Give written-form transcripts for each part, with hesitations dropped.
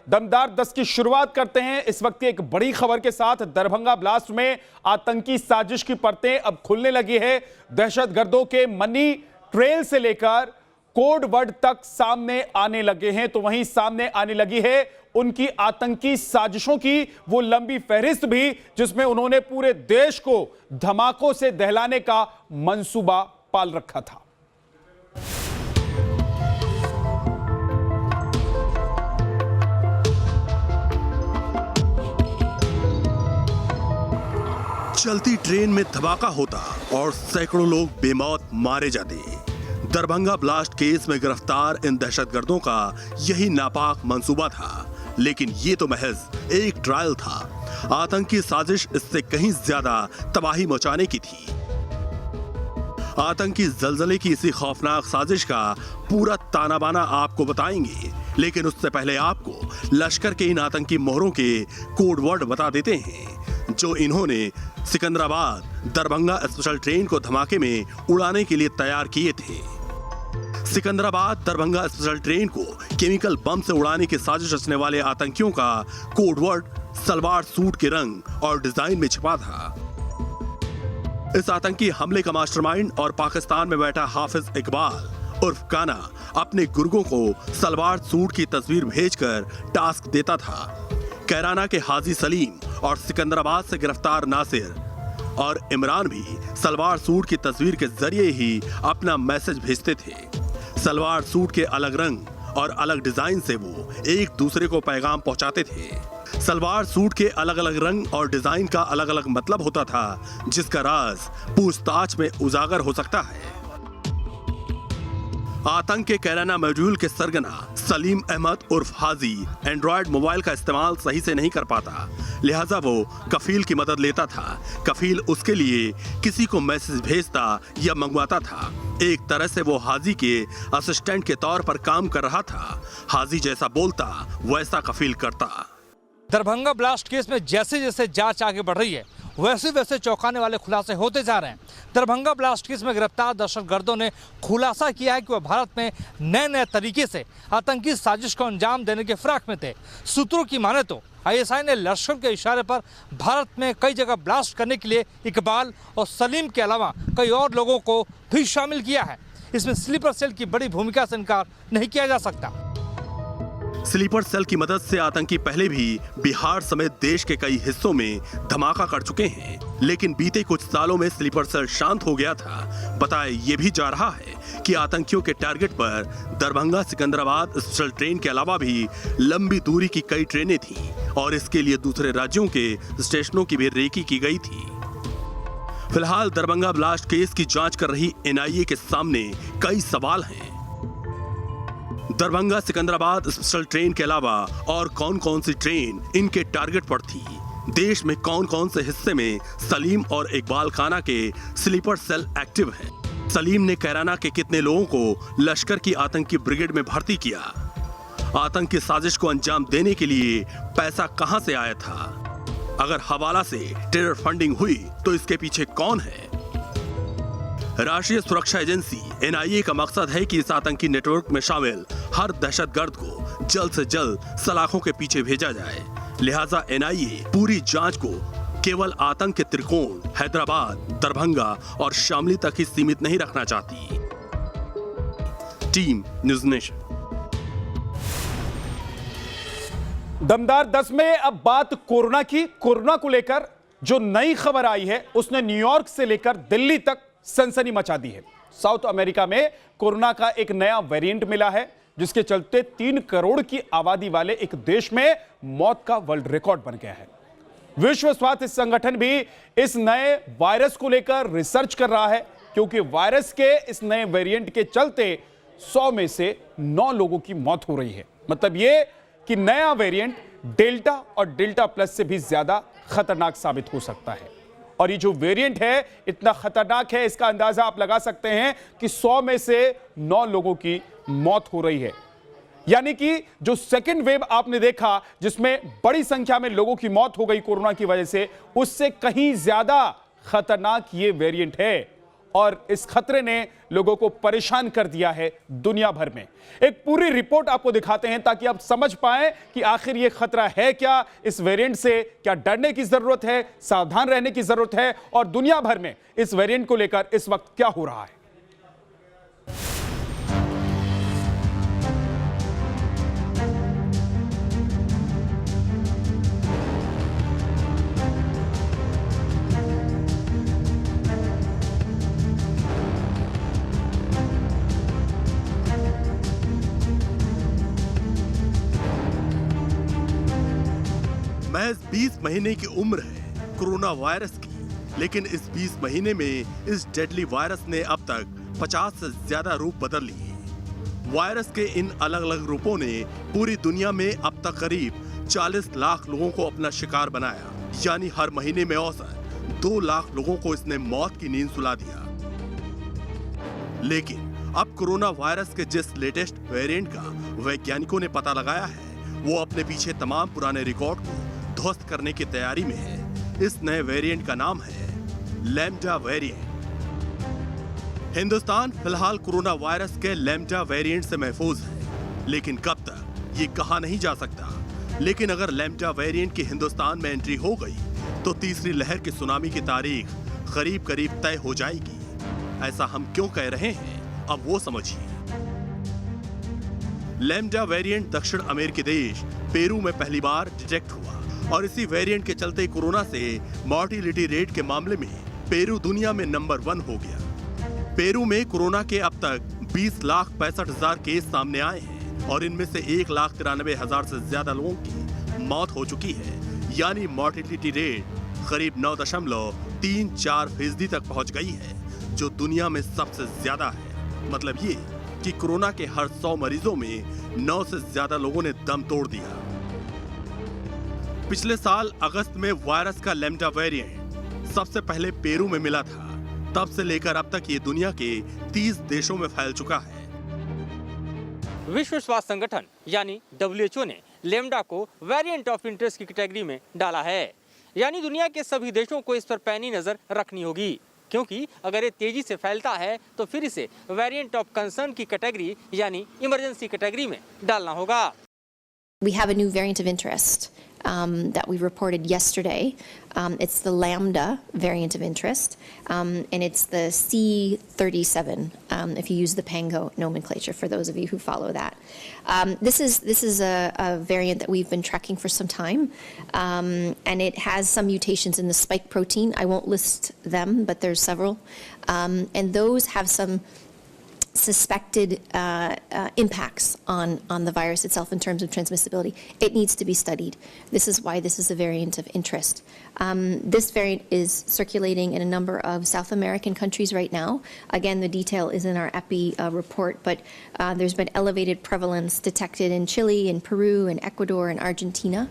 दमदार 10 की शुरुआत करते हैं इस वक्त की एक बड़ी खबर के साथ। दरभंगा ब्लास्ट में आतंकी साजिश की परतें अब खुलने लगी है। दहशतगर्दों के मनी ट्रेल से लेकर कोड वर्ड तक सामने आने लगे हैं। तो वहीं सामने आने लगी है उनकी आतंकी साजिशों की वो लंबी फहरिस्त भी, जिसमें उन्होंने पूरे देश को धमाकों से दहलाने का मंसूबा पाल रखा था। चलती ट्रेन में धमाका होता और सैकड़ों लोग बेमौत मारे जाते। दरभंगा ब्लास्ट केस में गिरफ्तार इन दहशतगर्दों का यही नापाक मंसूबा था, लेकिन ये तो महज एक ट्रायल था। आतंकी साजिश इससे कहीं ज्यादा तबाही मचाने की थी। आतंकी जलजले की इसी खौफनाक साजिश का पूरा ताना बाना आपको बताएंगे, लेकिन उससे पहले आपको लश्कर के इन आतंकी मोहरों के कोड वर्ड बता देते हैं जो इन्होंने सिकंदराबाद दरभंगा स्पेशल ट्रेन को धमाके में उड़ाने के लिए तैयार किए थे। सिकंदराबाद दरभंगा स्पेशल ट्रेन को केमिकल बम से उड़ाने की साजिश रचने वाले आतंकियों का कोड वर्ड सलवार सूट के रंग और डिजाइन में छिपा था। इस आतंकी हमले का मास्टरमाइंड और पाकिस्तान में बैठा हाफिज इकबाल उर्फ काना अपने गुर्गों को सलवार सूट की तस्वीर भेजकर टास्क देता था। कैराना के हाजी सलीम और सिकंदराबाद से गिरफ्तार नासिर और इमरान भी सलवार सूट की तस्वीर के जरिए ही अपना मैसेज भेजते थे। सलवार सूट के अलग रंग और अलग डिजाइन से वो एक दूसरे को पैगाम पहुंचाते थे। सलवार सूट के अलग अलग रंग और डिजाइन का अलग अलग मतलब होता था, जिसका राज पूछताछ में उजागर हो सकता है। आतंक के कैराना मॉड्यूल के सरगना सलीम अहमद उर्फ हाजी एंड्रॉयड मोबाइल का इस्तेमाल सही से नहीं कर पाता, लिहाजा वो कफील की मदद लेता था। कफील उसके लिए किसी को मैसेज भेजता या मंगवाता था। एक तरह से वो हाजी के असिस्टेंट के तौर पर काम कर रहा था। हाजी जैसा बोलता वैसा कफील करता। दरभंगा ब्लास्ट केस में जैसे जैसे जांच आगे बढ़ रही है, वैसे वैसे चौंकाने वाले खुलासे होते जा रहे हैं। दरभंगा ब्लास्ट केस में गिरफ्तार दहशतगर्दों ने खुलासा किया है कि वह भारत में नए नए तरीके से आतंकी साजिश को अंजाम देने के फिराक में थे। सूत्रों की माने तो आईएसआई ने लश्कर के इशारे पर भारत में कई जगह ब्लास्ट करने के लिए इकबाल और सलीम के अलावा कई और लोगों को भी शामिल किया है। इसमें स्लीपर सेल की बड़ी भूमिका से इनकार नहीं किया जा सकता। स्लीपर सेल की मदद से आतंकी पहले भी बिहार समेत देश के कई हिस्सों में धमाका कर चुके हैं, लेकिन बीते कुछ सालों में स्लीपर सेल शांत हो गया था। बताया ये भी जा रहा है कि आतंकियों के टारगेट पर दरभंगा सिकंदराबाद स्पेशल ट्रेन के अलावा भी लंबी दूरी की कई ट्रेनें थीं और इसके लिए दूसरे राज्यों के स्टेशनों की भी रेकी की गई थी। फिलहाल दरभंगा ब्लास्ट केस की जांच कर रही एनआईए के सामने कई सवाल हैं। दरभंगा सिकंदराबाद स्पेशल ट्रेन के अलावा और कौन कौन सी ट्रेन इनके टारगेट पर थी? देश में कौन कौन से हिस्से में सलीम और इकबाल खाना के स्लीपर सेल एक्टिव हैं? सलीम ने कैराना के कितने लोगों को लश्कर की आतंकी ब्रिगेड में भर्ती किया? आतंकी साजिश को अंजाम देने के लिए पैसा कहां से आया था? अगर हवाला से टेरर फंडिंग हुई तो इसके पीछे कौन है? राष्ट्रीय सुरक्षा एजेंसी एनआईए का मकसद है कि इस आतंकी नेटवर्क में शामिल हर दहशतगर्द को जल्द से जल्द सलाखों के पीछे भेजा जाए। लिहाजा एनआईए पूरी जांच को केवल आतंक के त्रिकोण हैदराबाद, दरभंगा और शामली तक ही सीमित नहीं रखना चाहती। Team news nation. दमदार 10 में अब बात कोरोना की। कोरोना को लेकर जो नई खबर आई है उसने न्यूयॉर्क से लेकर दिल्ली तक सनसनी मचा दी है। साउथ अमेरिका में कोरोना का एक नया वेरिएंट मिला है, जिसके चलते 3 करोड़ की आबादी वाले एक देश में मौत का वर्ल्ड रिकॉर्ड बन गया है। विश्व स्वास्थ्य संगठन भी इस नए वायरस को लेकर रिसर्च कर रहा है, क्योंकि वायरस के इस नए वेरिएंट के चलते 100 में से 9 लोगों की मौत हो रही है। मतलब यह कि नया वेरिएंट डेल्टा और डेल्टा प्लस से भी ज्यादा खतरनाक साबित हो सकता है। और ये जो वेरिएंट है इतना खतरनाक है, इसका अंदाजा आप लगा सकते हैं कि 100 में से 9 लोगों की मौत हो रही है। यानी कि जो सेकेंड वेव आपने देखा, जिसमें बड़ी संख्या में लोगों की मौत हो गई कोरोना की वजह से, उससे कहीं ज्यादा खतरनाक ये वेरिएंट है। और इस खतरे ने लोगों को परेशान कर दिया है दुनिया भर में। एक पूरी रिपोर्ट आपको दिखाते हैं ताकि आप समझ पाएं कि आखिर ये खतरा है क्या, इस वेरिएंट से क्या डरने की जरूरत है, सावधान रहने की जरूरत है और दुनिया भर में इस वेरिएंट को लेकर इस वक्त क्या हो रहा है। महज 20 महीने की उम्र है कोरोना वायरस की, लेकिन इस 20 महीने में इस डेडली वायरस ने अब तक 50 से ज्यादा रूप बदल लिए। वायरस के इन अलग अलग रूपों ने पूरी दुनिया में अब तक करीब 40 लाख लोगों को अपना शिकार बनाया, यानी हर महीने में औसत 2 लाख लोगों को इसने मौत की नींद सुला दिया। लेकिन अब कोरोना वायरस के जिस लेटेस्ट वेरिएंट का वैज्ञानिकों ने पता लगाया है, वो अपने पीछे तमाम पुराने रिकॉर्ड को ध्वस्त करने की तैयारी में है। इस नए वेरिएंट का नाम है लैम्डा वेरिएंट। हिंदुस्तान फिलहाल कोरोना वायरस के लैम्डा वेरिएंट से महफूज है, लेकिन कब तक ये कहा नहीं जा सकता। लेकिन अगर लैम्डा वेरिएंट की हिंदुस्तान में एंट्री हो गई तो तीसरी लहर की सुनामी की तारीख करीब करीब तय हो जाएगी। ऐसा हम क्यों कह रहे हैं, अब वो समझिए। लैम्डा वेरिएंट दक्षिण अमेरिकी देश पेरू में पहली बार डिटेक्ट हुआ और इसी वेरिएंट के चलते कोरोना से मॉर्टिलिटी रेट के मामले में पेरू दुनिया में नंबर 1 हो गया। पेरू में कोरोना के अब तक 20,65,000 केस सामने आए हैं और इनमें से 1,93,000 से ज्यादा लोगों की मौत हो चुकी है, यानी मॉर्टिलिटी रेट करीब 9.34% तक पहुंच गई है, जो दुनिया में सबसे ज्यादा है। मतलब ये कि कोरोना के हर 100 मरीजों में 9 से ज्यादा लोगों ने दम तोड़ दिया। पिछले साल अगस्त में वायरस का लैम्डा वेरिएंट सबसे पहले पेरू में मिला था। तब से लेकर अब तक ये दुनिया के 30 देशों में फैल चुका है। विश्व स्वास्थ्य संगठन यानी WHO ने लैम्डा को वेरिएंट ऑफ इंटरेस्ट की कैटेगरी में डाला है, यानी दुनिया के सभी देशों को इस पर पैनी नजर रखनी होगी, क्योंकि अगर ये तेजी से फैलता है तो फिर इसे वेरिएंट ऑफ कंसर्न की कैटेगरी यानी इमरजेंसी कैटेगरी में डालना होगा। We have a new variant of interest that we reported yesterday. It's the Lambda variant of interest, and it's the C37, if you use the Pango nomenclature, for those of you who follow that. This is a variant that we've been tracking for some time, and it has some mutations in the spike protein. I won't list them, but there's several, and those have some suspected impacts on the virus itself in terms of transmissibility. It needs to be studied. This is why this is a variant of interest. This variant is circulating in a number of South American countries right now. Again, the detail is in our EPI report, but there's been elevated prevalence detected in Chile, in Peru, in Ecuador, and Argentina.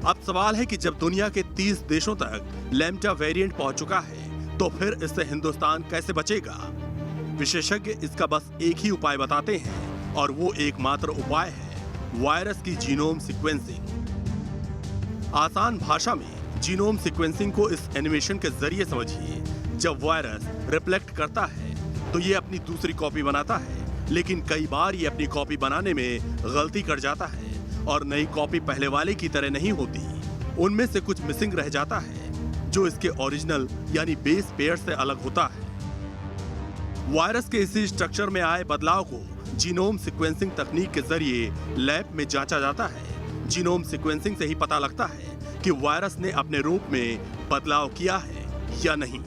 अब सवाल है कि जब दुनिया के 30 देशों तक lambda variant पहुंच चुका है, तो फिर इससे हिंदुस्तान कैसे बचेगा? विशेषज्ञ इसका बस एक ही उपाय बताते हैं और वो एकमात्र उपाय है वायरस की जीनोम सीक्वेंसिंग। आसान भाषा में जीनोम सीक्वेंसिंग को इस एनिमेशन के जरिए समझिए। जब वायरस रिफ्लेक्ट करता है तो ये अपनी दूसरी कॉपी बनाता है, लेकिन कई बार ये अपनी कॉपी बनाने में गलती कर जाता है और नई कॉपी पहले वाले की तरह नहीं होती। उनमें से कुछ मिसिंग रह जाता है जो इसके ओरिजिनल यानी बेस पेयर से अलग होता है। वायरस के इसी स्ट्रक्चर में आए बदलाव को जीनोम सीक्वेंसिंग तकनीक के जरिए लैब में जांचा जाता है। जीनोम सीक्वेंसिंग से ही पता लगता है कि वायरस ने अपने रूप में बदलाव किया है या नहीं।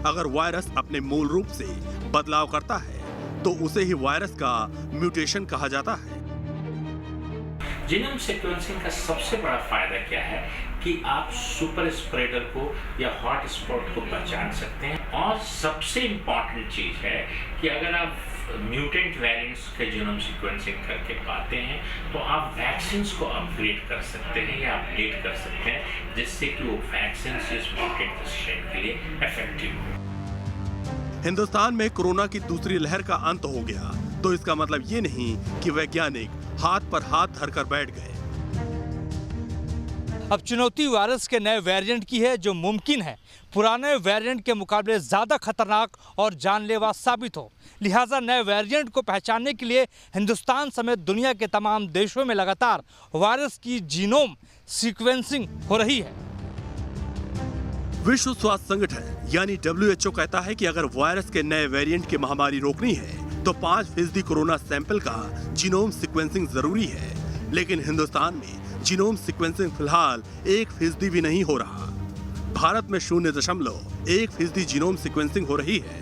अगर वायरस अपने मूल रूप से बदलाव करता है तो उसे ही वायरस का म्यूटेशन कहा जाता है। जीनोम सीक्वेंसिंग का सबसे बड़ा फायदा क्या है कि आप सुपर स्प्रेडर को या हॉट स्पॉट को पहचान सकते हैं, और सबसे इम्पॉर्टेंट चीज है कि अगर आप म्यूटेंट वेरिएंट्स के जीनोम सीक्वेंसिंग करके पाते हैं तो आप वैक्सीन को अपग्रेड कर सकते हैं या अपडेट कर सकते हैं, जिससे कि वो वैक्सीन इस म्यूटेंट स्ट्रेन के लिए इफेक्टिव हो। हिंदुस्तान में कोरोना की दूसरी लहर का अंत हो गया तो इसका मतलब ये नहीं कि वैज्ञानिक हाथ पर हाथ धरकर बैठ गए। अब चुनौती वायरस के नए वेरिएंट की है, जो मुमकिन है पुराने वेरिएंट के मुकाबले ज़्यादा खतरनाक और जानलेवा साबित हो। लिहाजा नए वेरिएंट को पहचानने के लिए हिंदुस्तान समेत दुनिया के तमाम देशों में लगातार वायरस की जीनोम सीक्वेंसिंग हो रही है। विश्व स्वास्थ्य संगठन यानी WHO कहता है कि अगर वायरस के नए वेरिएंट की महामारी रोकनी है तो 5% कोरोना सैंपल का जीनोम सीक्वेंसिंग जरूरी है। लेकिन हिंदुस्तान में जीनोम सीक्वेंसिंग फिलहाल 1% भी नहीं हो रहा। भारत में 0.1% जीनोम सीक्वेंसिंग हो रही है,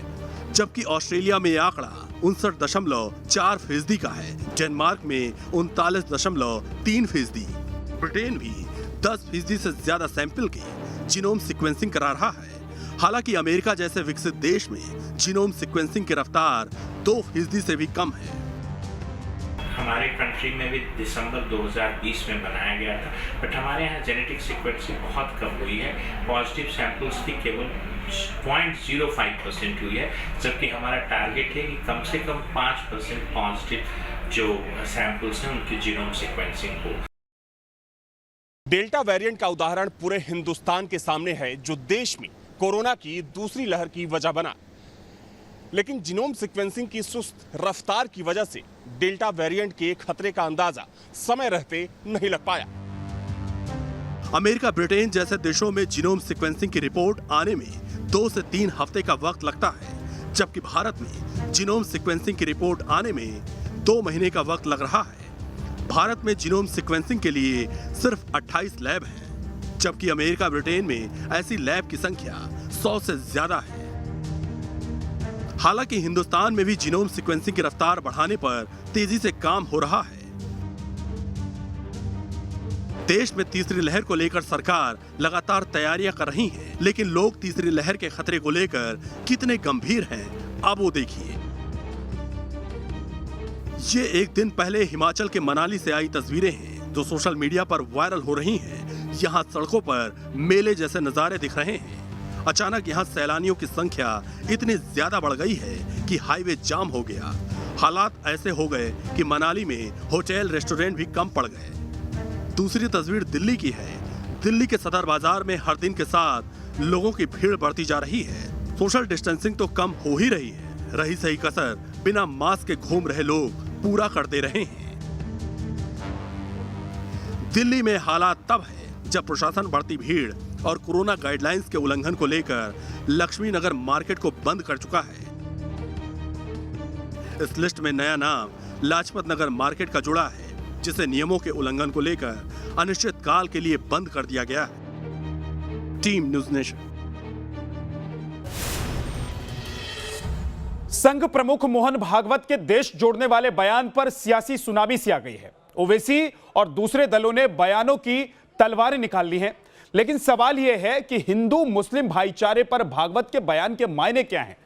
जबकि ऑस्ट्रेलिया में यह आंकड़ा 59.4% का है। डेनमार्क में 39.3%, ब्रिटेन भी 10% से ज्यादा सैंपल की जीनोम सीक्वेंसिंग करा रहा है। हालांकि अमेरिका जैसे विकसित देश में जीनोम सीक्वेंसिंग की रफ्तार 2% से भी कम है। हमारे कंट्री में भी दिसंबर 2020 में बनाया गया था, बट हमारे यहाँ जेनेटिक सीक्वेंसिंग बहुत कम हुई है। पॉजिटिव सैंपल्स की केवल 0.05% हुई है, जबकि हमारा टारगेट है कि कम से कम 5% पॉजिटिव जो सैंपल्स हैं उनकी जीनोम सीक्वेंसिंग हो। डेल्टा वेरिएंट का उदाहरण पूरे हिंदुस्तान के सामने है, जो देश में कोरोना की दूसरी लहर की वजह बना। लेकिन जीनोम सीक्वेंसिंग की सुस्त रफ्तार की वजह से डेल्टा वेरिएंट के खतरे का अंदाजा समय रहते नहीं लग पाया। अमेरिका, ब्रिटेन जैसे देशों में जीनोम सीक्वेंसिंग की रिपोर्ट आने में 2 से 3 हफ्ते का वक्त लगता है, जबकि भारत में जीनोम सीक्वेंसिंग की रिपोर्ट आने में 2 महीने का वक्त लग रहा है। भारत में जीनोम सीक्वेंसिंग के लिए सिर्फ 28 लैब हैं, जबकि अमेरिका, ब्रिटेन में ऐसी लैब की संख्या 100 से ज्यादा है। हालांकि हिंदुस्तान में भी जीनोम सीक्वेंसिंग की रफ्तार बढ़ाने पर तेजी से काम हो रहा है। देश में तीसरी लहर को लेकर सरकार लगातार तैयारियां कर रही है, लेकिन लोग तीसरी लहर के खतरे को लेकर कितने गंभीर हैं, अब वो देखिए। ये एक दिन पहले हिमाचल के मनाली से आई तस्वीरें हैं, जो सोशल मीडिया पर वायरल हो रही हैं। यहाँ सड़कों पर मेले जैसे नजारे दिख रहे हैं। अचानक यहाँ सैलानियों की संख्या इतनी ज्यादा बढ़ गई है कि हाईवे जाम हो गया। हालात ऐसे हो गए कि मनाली में होटल, रेस्टोरेंट भी कम पड़ गए। दूसरी तस्वीर दिल्ली की है। दिल्ली के सदर बाजार में हर दिन के साथ लोगों की भीड़ बढ़ती जा रही है। सोशल डिस्टेंसिंग तो कम हो ही रही है, रही सही कसर बिना मास्क के घूम रहे लोग पूरा कर दे रहे हैं। दिल्ली में हालात तब है जब प्रशासन बढ़ती भीड़ और कोरोना गाइडलाइंस के उल्लंघन को लेकर लक्ष्मी नगर मार्केट को बंद कर चुका है। इस लिस्ट में नया नाम लाजपत नगर मार्केट का जुड़ा है, जिसे नियमों के उल्लंघन को लेकर अनिश्चित काल के लिए बंद कर दिया गया है। Team news nation. संघ प्रमुख मोहन भागवत के देश जोड़ने वाले बयान पर सियासी सुनामी सी आ गई है। ओवैसी और दूसरे दलों ने बयानों की तलवारें निकाल ली हैं, लेकिन सवाल यह है कि हिंदू मुस्लिम भाईचारे पर भागवत के बयान के मायने क्या हैं?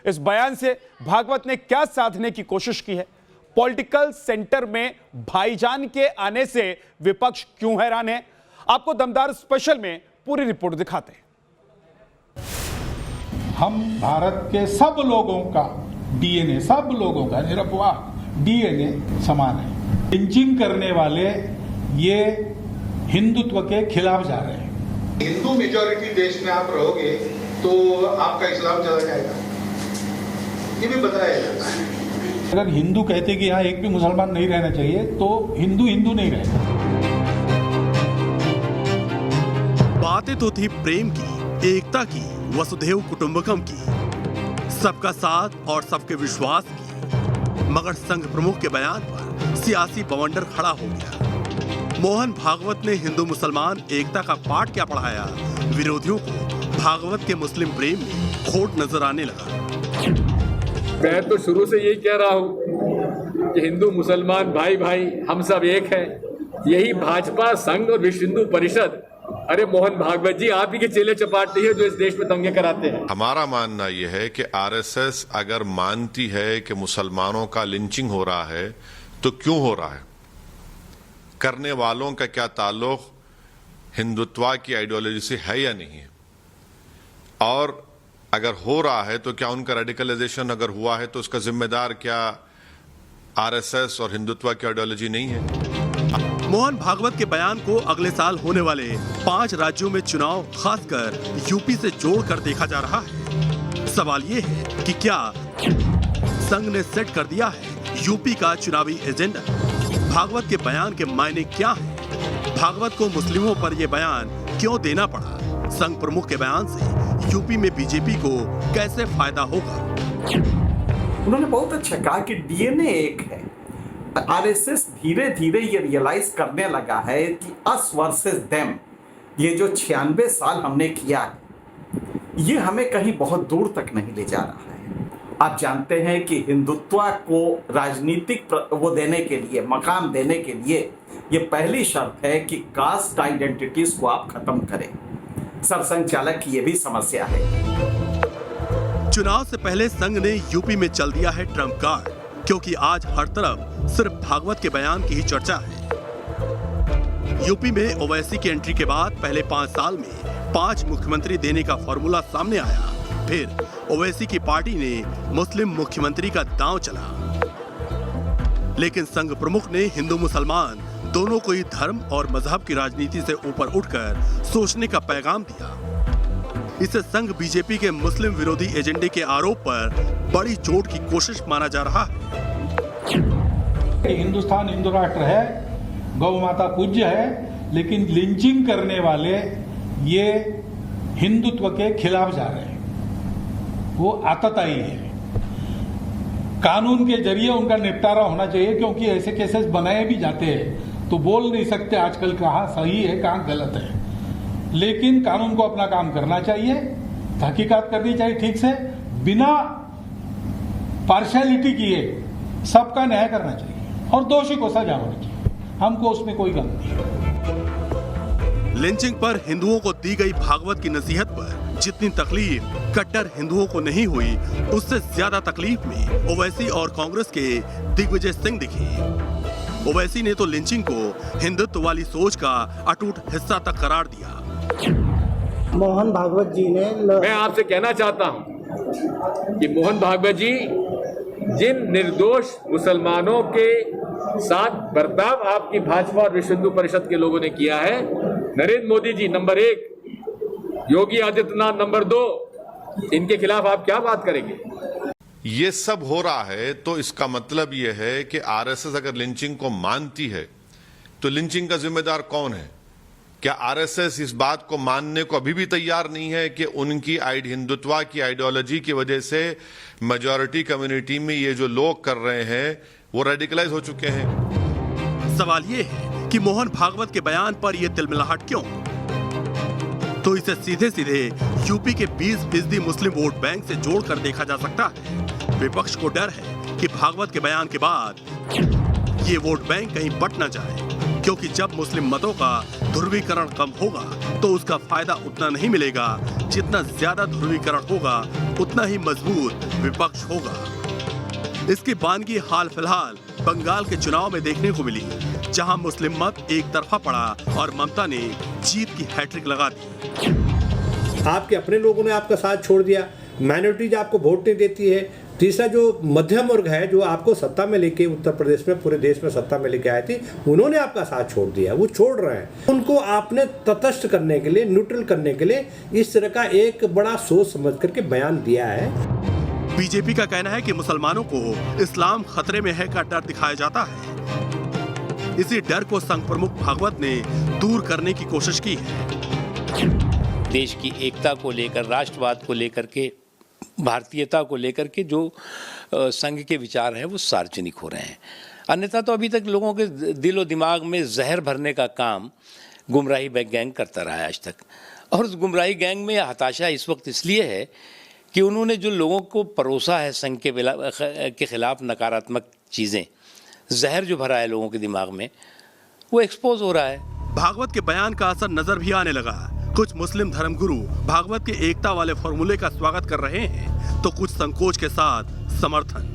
इस बयान से भागवत ने क्या साधने की कोशिश की है? पॉलिटिकल सेंटर में भाईजान के आने से विपक्ष क्यों हैरान है? आपको दमदार स्पेशल में पूरी रिपोर्ट दिखाते हैं। हम भारत के सब लोगों का डीएनए, सब लोगों का निरपवाह डीएनए समान है। लिंचिंग करने वाले ये हिंदुत्व के खिलाफ जा रहे हैं। हिंदू मेजॉरिटी देश में आप रहोगे तो आपका इस्लाम चला जाएगा, ये भी बताया जाता है। अगर हिंदू कहते कि यहाँ एक भी मुसलमान नहीं रहना चाहिए तो हिंदू हिंदू नहीं रहेगा। बातें तो थी प्रेम की, एकता की, वसुधैव कुटुंबकम की, सबका साथ और सबके विश्वास की, मगर संघ प्रमुख के बयान पर सियासी बवंडर खड़ा हो गया। मोहन भागवत ने हिंदू मुसलमान एकता का पाठ क्या पढ़ाया? विरोधियों को भागवत के मुस्लिम प्रेम में खोट नजर आने लगा। मैं तो शुरू से यही कह रहा हूँ कि हिंदू मुसलमान भाई भाई हम सब एक हैं। यही भाजपा, संघ और विश्व हिंदू परिषद, अरे मोहन भागवत जी आप ही के चेले चपाटे हैं जो इस देश में दंगे कराते हैं। हमारा मानना यह है कि आरएसएस अगर मानती है कि मुसलमानों का लिंचिंग हो रहा है तो क्यों हो रहा है? करने वालों का क्या ताल्लुक हिंदुत्व की आइडियोलॉजी से है या नहीं है? और अगर हो रहा है तो क्या उनका रेडिकलाइजेशन अगर हुआ है तो उसका जिम्मेदार क्या आरएसएस और हिंदुत्व की आइडियोलॉजी नहीं है? मोहन भागवत के बयान को अगले साल होने वाले 5 राज्यों में चुनाव, खासकर यूपी से जोड़कर देखा जा रहा है। सवाल ये है कि क्या संघ ने सेट कर दिया है यूपी का चुनावी एजेंडा? भागवत के बयान के मायने क्या हैं? भागवत को मुस्लिमों पर यह बयान क्यों देना पड़ा? संघ प्रमुख के बयान से यूपी में बीजेपी को कैसे फायदा होगा? उन्होंने बहुत अच्छा कहा कि डीएनए एक है। आरएसएस धीरे धीरे ये रियलाइज करने लगा है कि अस वर्सेस देम, ये जो 96 साल हमने किया है, ये हमें कहीं बहुत दूर तक नहीं ले जा रहा है। आप जानते हैं कि हिंदुत्व को राजनीतिक वो देने के लिए, मकाम देने के लिए, ये पहली शर्त है कि कास्ट आइडेंटिटीज को आप खत्म करें। सरसंघ चालक की ये भी समस्या है। चुनाव से पहले संघ ने यूपी में चल दिया है ट्रम्प कार्ड, क्योंकि आज हर तरफ सिर्फ भागवत के बयान की ही चर्चा है। यूपी में ओवैसी की एंट्री के बाद पहले 5 साल में 5 मुख्यमंत्री देने का फॉर्मूला सामने आया। फिर ओवैसी की पार्टी ने मुस्लिम मुख्यमंत्री का दांव चला, लेकिन संघ प्रमुख ने हिंदू मुसलमान दोनों को ही धर्म और मजहब की राजनीति से ऊपर उठकर सोचने का पैगाम दिया। इसे संघ बीजेपी के मुस्लिम विरोधी एजेंडे के आरोप पर बड़ी चोट की कोशिश माना जा रहा है। हिंदुस्तान हिंदू राष्ट्र है, गौ माता पूज्य है, लेकिन लिंचिंग करने वाले ये हिंदुत्व के खिलाफ जा रहे हैं। वो आतताई है। कानून के जरिए उनका निपटारा होना चाहिए, क्योंकि ऐसे केसेस बनाए भी जाते हैं तो बोल नहीं सकते आजकल कहाँ सही है कहाँ गलत है। लेकिन कानून को अपना काम करना चाहिए, तहकीकात करनी चाहिए ठीक से, बिना पार्शियलिटी किए सबका न्याय करना चाहिए और दोषी को सजा होनी चाहिए। हमको उसमें कोई गम नहीं है। लिंचिंग पर हिंदुओं को दी गई भागवत की नसीहत पर जितनी तकलीफ कट्टर हिंदुओं को नहीं हुई, उससे ज्यादा तकलीफ में ओवैसी और कांग्रेस के दिग्विजय सिंह दिखे। ओवैसी ने तो लिंचिंग को हिंदुत्व वाली सोच का अटूट हिस्सा तक करार दिया। मोहन भागवत जी ने मैं आपसे कहना चाहता हूं कि मोहन भागवत जी जिन निर्दोष मुसलमानों के साथ बर्ताव आपकी भाजपा और विश्व हिंदू परिषद के लोगों ने किया है, नरेंद्र मोदी जी नंबर 1, योगी आदित्यनाथ नंबर 2, इनके खिलाफ आप क्या बात करेंगे? ये सब हो रहा है तो इसका मतलब ये है कि आरएसएस अगर लिंचिंग को मानती है तो लिंचिंग का जिम्मेदार कौन है? क्या आरएसएस इस बात को मानने को अभी भी तैयार नहीं है कि उनकी हिंदुत्व की आइडियोलॉजी की वजह से मेजॉरिटी कम्युनिटी में ये जो लोग कर रहे हैं वो रेडिकलाइज हो चुके हैं? सवाल ये है कि मोहन भागवत के बयान पर यह तिलमिलाहट क्यों? तो इसे सीधे सीधे यूपी के 20% मुस्लिम वोट बैंक से जोड़कर देखा जा सकता है। विपक्ष को डर है कि भागवत के बयान के बाद ये वोट बैंक कहीं बट न जाए, क्योंकि जब मुस्लिम मतों का ध्रुवीकरण कम होगा तो उसका फायदा उतना नहीं मिलेगा। जितना ज्यादा ध्रुवीकरण होगा उतना ही मजबूत विपक्ष होगा। इसकी बानगी हाल फिलहाल बंगाल के चुनाव में देखने को मिली, जहां मुस्लिम मत एक तरफा पड़ा और ममता ने जीत की हैट्रिक लगा दी। आपके अपने लोगों ने आपका साथ छोड़ दिया, माइनॉरिटीज आपको वोट नहीं देती है। तीसरा जो मध्यम वर्ग है, जो आपको सत्ता में लेके उत्तर प्रदेश में पूरे देश में सत्ता में लेके आए थे, उन्होंने आपका साथ छोड़ दिया, वो छोड़ रहे हैं। उनको आपने तटस्थ करने के लिए, न्यूट्रल करने के लिए इस तरह का एक बड़ा सोच समझ करके बयान दिया है। बीजेपी का कहना है कि मुसलमानों को इस्लाम खतरे में है का डर दिखाया जाता है। इसी डर को संघ प्रमुख भागवत ने दूर करने की कोशिश की है। देश की एकता को लेकर, राष्ट्रवाद को लेकर के, भारतीयता को लेकर के जो संघ के विचार हैं वो सार्वजनिक हो रहे हैं। अन्यथा तो अभी तक लोगों के दिलो दिमाग में जहर भरने का काम गुमराही गैंग करता रहा है आज तक। और उस गुमराही गैंग में हताशा इस वक्त इसलिए है कि उन्होंने जो लोगों को परोसा है संघ के खिलाफ नकारात्मक चीज़ें, जहर जो भरा है लोगों के दिमाग में, वो एक्सपोज हो रहा है। भागवत के बयान का असर नजर भी आने लगा। कुछ मुस्लिम धर्मगुरु भागवत के एकता वाले फॉर्मूले का स्वागत कर रहे हैं, तो कुछ संकोच के साथ समर्थन।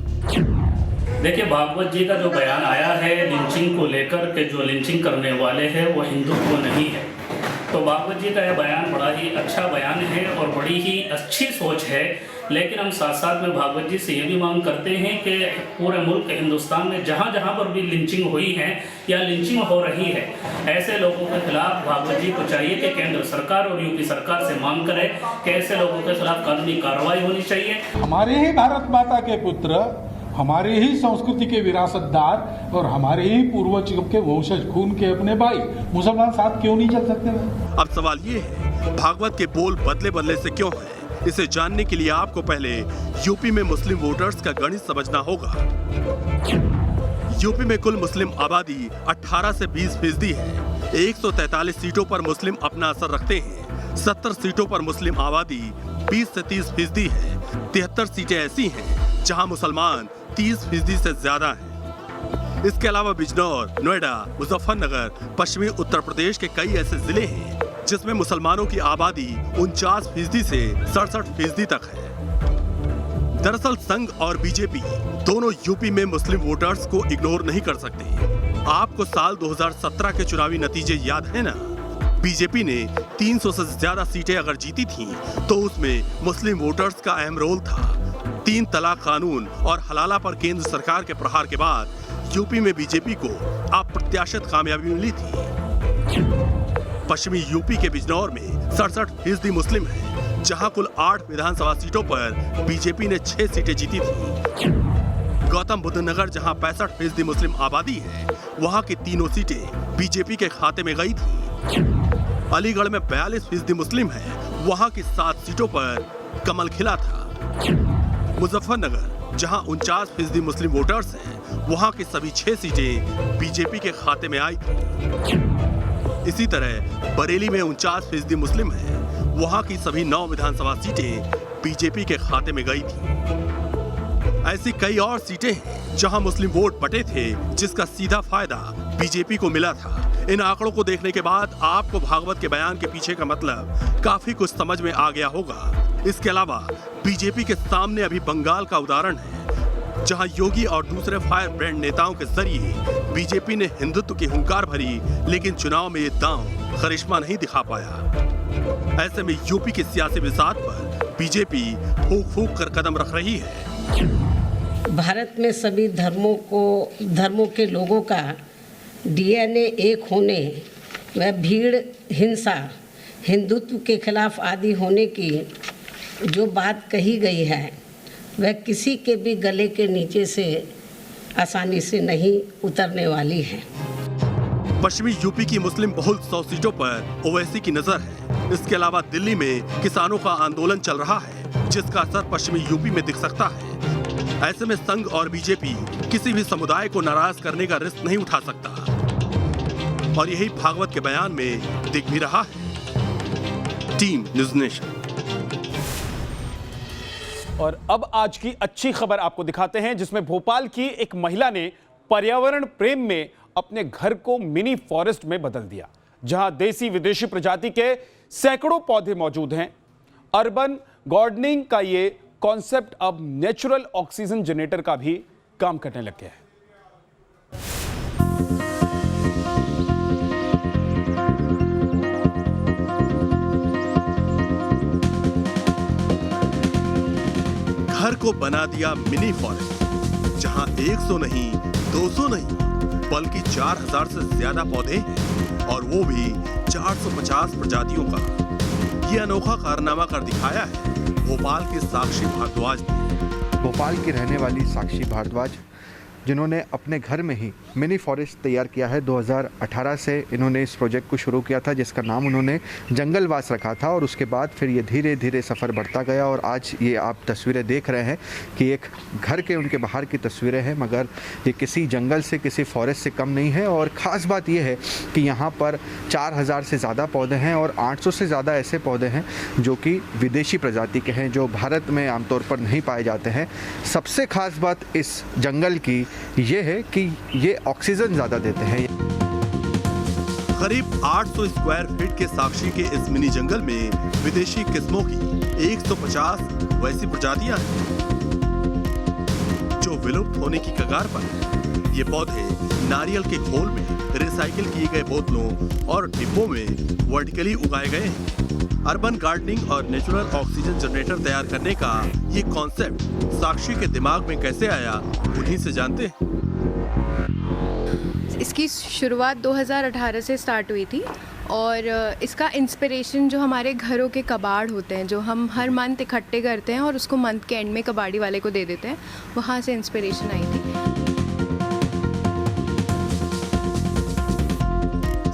देखिए, भागवत जी का जो बयान आया है लिंचिंग को लेकर के, जो लिंचिंग करने वाले हैं वो हिंदुत्व नहीं है। तो भागवत जी का यह बयान बड़ा ही अच्छा बयान है और बड़ी ही अच्छी सोच है। लेकिन हम साथ साथ में भागवत जी से ये भी मांग करते हैं कि पूरे मुल्क हिंदुस्तान में जहाँ जहाँ पर भी लिंचिंग हुई है या लिंचिंग हो रही है, ऐसे लोगों के खिलाफ भागवत जी को चाहिए कि केंद्र सरकार और यूपी सरकार से मांग करे कि ऐसे लोगों के खिलाफ कानूनी कार्रवाई होनी चाहिए। हमारे ही भारत माता के पुत्र, हमारे ही संस्कृति के विरासतदार और हमारे ही पूर्वज के वंशज, खून के अपने भाई मुसलमान साथ क्यों नहीं चल सकते? अब सवाल ये है, भागवत के बोल बदले बदले से क्यों है? इसे जानने के लिए आपको पहले यूपी में मुस्लिम वोटर्स का गणित समझना होगा। यूपी में कुल मुस्लिम आबादी 18 से 20% है। 143 सीटों पर मुस्लिम अपना असर रखते हैं। 70 सीटों पर मुस्लिम आबादी 20 से 30% है। 73 सीटें ऐसी हैं जहां मुसलमान 30% से ज्यादा हैं। इसके अलावा बिजनौर, नोएडा, मुजफ्फरनगर, पश्चिमी उत्तर प्रदेश के कई ऐसे जिले हैं जिसमें मुसलमानों की आबादी 49% से 67% तक है। दरअसल संघ और बीजेपी दोनों यूपी में मुस्लिम वोटर्स को इग्नोर नहीं कर सकते। आपको साल 2017 के चुनावी नतीजे याद है ना? बीजेपी ने 300 से ज्यादा सीटें अगर जीती थीं, तो उसमें मुस्लिम वोटर्स का अहम रोल था। 3 तलाक कानून और हलाला पर केंद्र सरकार के प्रहार के बाद यूपी में बीजेपी को अप्रत्याशित कामयाबी मिली थी। पश्चिमी यूपी के बिजनौर में 67% मुस्लिम हैं, जहां कुल 8 विधानसभा सीटों पर बीजेपी ने 6 सीटें जीती थी। गौतम बुद्ध नगर, जहां 65% मुस्लिम आबादी है, वहां की तीनों सीटें बीजेपी के खाते में गई थी। अलीगढ़ में 42% मुस्लिम है, वहां की 7 सीटों पर कमल खिला था। मुजफ्फरनगर, जहां 49% मुस्लिम वोटर्स हैं, वहां की सभी 6 सीटें बीजेपी के खाते में आई थी। इसी तरह बरेली में 49% मुस्लिम हैं, वहां की सभी 9 विधानसभा सीटें बीजेपी के खाते में गई थी। ऐसी कई और सीटें हैं जहां मुस्लिम वोट बटे थे, जिसका सीधा फायदा बीजेपी को मिला था। इन आंकड़ों को देखने के बाद आपको भागवत के बयान के पीछे का मतलब काफी कुछ समझ में आ गया होगा। इसके अलावा बीजेपी के सामने अभी बंगाल का उदाहरण है, जहां योगी और दूसरे फायर ब्रांड नेताओं के जरिए बीजेपी ने हिंदुत्व की हुंकार भरी, लेकिन चुनाव में ये दांव करिश्मा नहीं दिखा पाया। ऐसे में यूपी के सियासी बिसात पर बीजेपी फूंक फूंक कर कदम रख रही है। भारत में सभी धर्मों के लोगों का डीएनए एक होने व भीड़, हिंसा, हिंदुत्व के खिलाफ आदि होने की जो बात कही गई है, वह किसी के भी गले के नीचे से आसानी से नहीं उतरने वाली है। पश्चिमी यूपी की मुस्लिम बहुल 100 सीटों पर ओवैसी की नजर है। इसके अलावा दिल्ली में किसानों का आंदोलन चल रहा है, जिसका असर पश्चिमी यूपी में दिख सकता है। ऐसे में संघ और बीजेपी किसी भी समुदाय को नाराज करने का रिस्क नहीं उठा सकता, और यही भागवत के बयान में दिख भी रहा है। Team news nation. और अब आज की अच्छी खबर आपको दिखाते हैं, जिसमें भोपाल की एक महिला ने पर्यावरण प्रेम में अपने घर को मिनी फॉरेस्ट में बदल दिया, जहां देसी विदेशी प्रजाति के सैकड़ों पौधे मौजूद हैं। अर्बन गार्डनिंग का ये कॉन्सेप्ट अब नेचुरल ऑक्सीजन जनरेटर का भी काम करने लग गया है। घर को बना दिया मिनी फॉरेस्ट, जहां 100 नहीं, 200 नहीं, बल्कि 4000 से ज्यादा पौधे हैं, और वो भी 450 प्रजातियों का। ये अनोखा कारनामा कर दिखाया है भोपाल की साक्षी भारद्वाज ने। भोपाल की रहने वाली साक्षी भारद्वाज, जिन्होंने अपने घर में ही मिनी फॉरेस्ट तैयार किया है। 2018 से इन्होंने इस प्रोजेक्ट को शुरू किया था, जिसका नाम उन्होंने जंगलवास रखा था, और उसके बाद फिर ये धीरे धीरे सफ़र बढ़ता गया। और आज ये आप तस्वीरें देख रहे हैं कि एक घर के उनके बाहर की तस्वीरें हैं, मगर ये किसी जंगल से, किसी फॉरेस्ट से कम नहीं है। और ख़ास बात ये है कि यहाँ पर 4000 से ज़्यादा पौधे हैं, और 800 से ज़्यादा ऐसे पौधे हैं जो कि विदेशी प्रजाति के हैं, जो भारत में आमतौर पर नहीं पाए जाते हैं। सबसे ख़ास बात इस जंगल की ये है कि ये ऑक्सीजन ज्यादा देते हैं। करीब 800 स्क्वायर फीट के साक्षी के इस मिनी जंगल में विदेशी किस्मों की 150 वैसी प्रजातियां हैं। जो विलुप्त होने की कगार पर है। ये पौधे नारियल के घोल में रिसाइकिल किए गए बोतलों और डिब्बों में वर्टिकली उगाए गए हैं। अर्बन गार्डनिंग और नेचुरल ऑक्सीजन जनरेटर तैयार करने का ये कॉन्सेप्ट साक्षी के दिमाग में कैसे आया, उन्हीं से जानते हैं। इसकी शुरुआत 2018 से स्टार्ट हुई थी और इसका इंस्पिरेशन जो हमारे घरों के कबाड़ होते हैं, जो हम हर मंथ इकट्ठे करते हैं और उसको मंथ के एंड में कबाड़ी वाले को दे देते हैं, वहाँ से इंस्पिरेशन आई थी।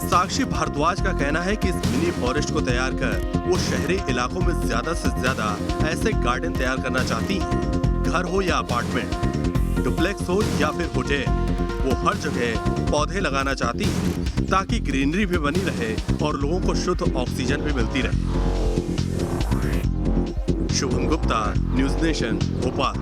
साक्षी भारद्वाज का कहना है कि इस मिनी फॉरेस्ट को तैयार कर वो शहरी इलाकों में ज्यादा से ज्यादा ऐसे गार्डन तैयार करना चाहती हैं। घर हो या अपार्टमेंट, डुप्लेक्स हो या फिर होटल, वो हर जगह पौधे लगाना चाहती हैं ताकि ग्रीनरी भी बनी रहे और लोगों को शुद्ध ऑक्सीजन भी मिलती रहे। Shubham Gupta, news nation, Bhopal.